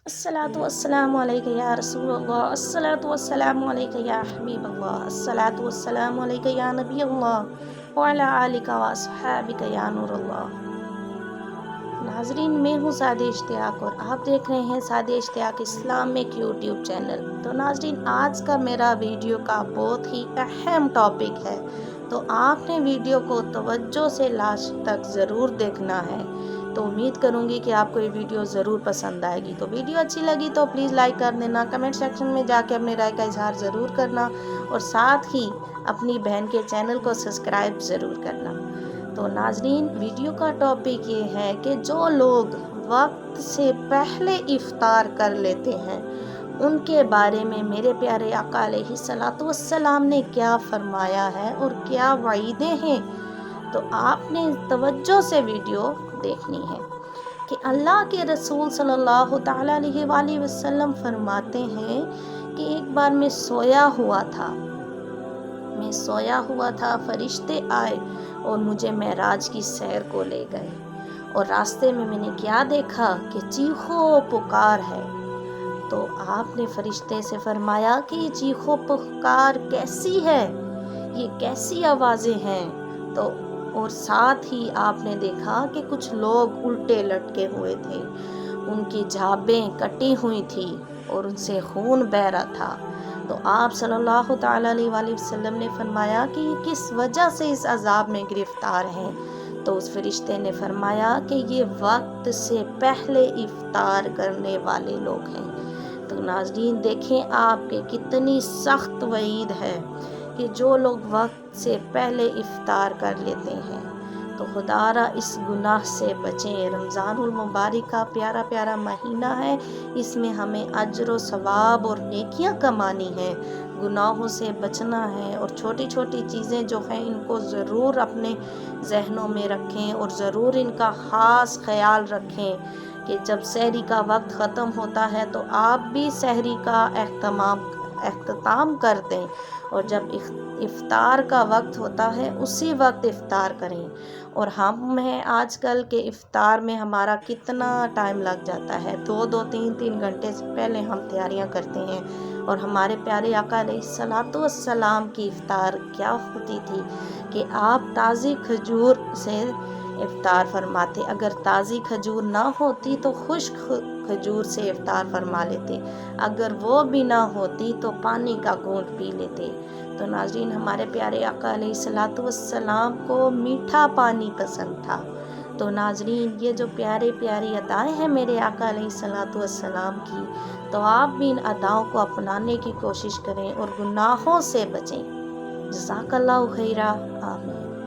الصلاة والسلام علیکہ یا رسول اللہ، الصلاة والسلام علیکہ یا حبیب اللہ، الصلاة والسلام علیکہ یا نبی اللہ وعلی آلک و اصحابک یا نور اللہ۔ ناظرین، میں ہوں سعدیہ اشتیاق اور آپ دیکھ رہے ہیں سعدیہ اشتیاق اسلامک یوٹیوب چینل۔ تو ناظرین، آج کا میرا ویڈیو کا بہت ہی اہم ٹاپک ہے، تو آپ نے ویڈیو کو توجہ سے لاسٹ تک ضرور دیکھنا ہے۔ تو امید کروں گی کہ آپ کو یہ ویڈیو ضرور پسند آئے گی۔ تو ویڈیو اچھی لگی تو پلیز لائک کر دینا، کمنٹ سیکشن میں جا کے اپنے رائے کا اظہار ضرور کرنا، اور ساتھ ہی اپنی بہن کے چینل کو سبسکرائب ضرور کرنا۔ تو ناظرین، ویڈیو کا ٹاپک یہ ہے کہ جو لوگ وقت سے پہلے افطار کر لیتے ہیں ان کے بارے میں میرے پیارے آقا علیہ الصلوۃ والسلام نے کیا فرمایا ہے اور کیا وعیدیں ہیں۔ تو آپ نے توجہ سے ویڈیو دیکھنی ہے کہ اللہ کے رسول صلی اللہ تعالیٰ علیہ وآلہ وسلم فرماتے ہیں کہ ایک بار میں سویا ہوا تھا، فرشتے آئے اور مجھے معراج کی سیر کو لے گئے، اور راستے میں نے کیا دیکھا کہ چیخو پکار ہے۔ تو آپ نے فرشتے سے فرمایا کہ یہ چیخو پکار کیسی ہے، یہ کیسی آوازیں ہیں؟ تو اور ساتھ ہی آپ نے دیکھا کہ کچھ لوگ الٹے لٹکے ہوئے تھے، ان کی جھابیں کٹی ہوئی تھی اور ان سے خون بہہ رہا تھا۔ تو آپ صلی اللہ تعالیٰ علیہ وآلہ وسلم نے فرمایا کہ یہ کس وجہ سے اس عذاب میں گرفتار ہیں؟ تو اس فرشتے نے فرمایا کہ یہ وقت سے پہلے افطار کرنے والے لوگ ہیں۔ تو ناظرین دیکھیں آپ کہ کتنی سخت وعید ہے کہ جو لوگ وقت سے پہلے افطار کر لیتے ہیں۔ تو خدا را اس گناہ سے بچیں۔ رمضان المبارک کا پیارا پیارا مہینہ ہے، اس میں ہمیں اجر و ثواب اور نیکیاں کمانی ہیں، گناہوں سے بچنا ہے، اور چھوٹی چھوٹی چیزیں جو ہیں ان کو ضرور اپنے ذہنوں میں رکھیں اور ضرور ان کا خاص خیال رکھیں کہ جب سحری کا وقت ختم ہوتا ہے تو آپ بھی سحری کا اختتام کر دیں، اور جب افطار کا وقت ہوتا ہے اسی وقت افطار کریں۔ اور ہم ہیں آج کل کے افطار میں ہمارا کتنا ٹائم لگ جاتا ہے، 2-3 گھنٹے سے پہلے ہم تیاریاں کرتے ہیں۔ اور ہمارے پیارے آقا علیہ الصلوۃ والسلام کی افطار کیا ہوتی تھی کہ آپ تازی کھجور سے افطار فرماتے، اگر تازی کھجور نہ ہوتی تو خشک کھجور سے افطار فرما لیتے، اگر وہ بھی نہ ہوتی تو پانی کا گھونٹ پی لیتے۔ تو ناظرین، ہمارے پیارے آقا علیہ الصلوۃ والسلام کو میٹھا پانی پسند تھا۔ تو ناظرین، یہ جو پیاری ادائیں ہیں میرے آقا علیہ الصلوۃ والسلام کی، تو آپ بھی ان اداؤں کو اپنانے کی کوشش کریں اور گناہوں سے بچیں۔ جزاک اللہ خیرہ، آمین۔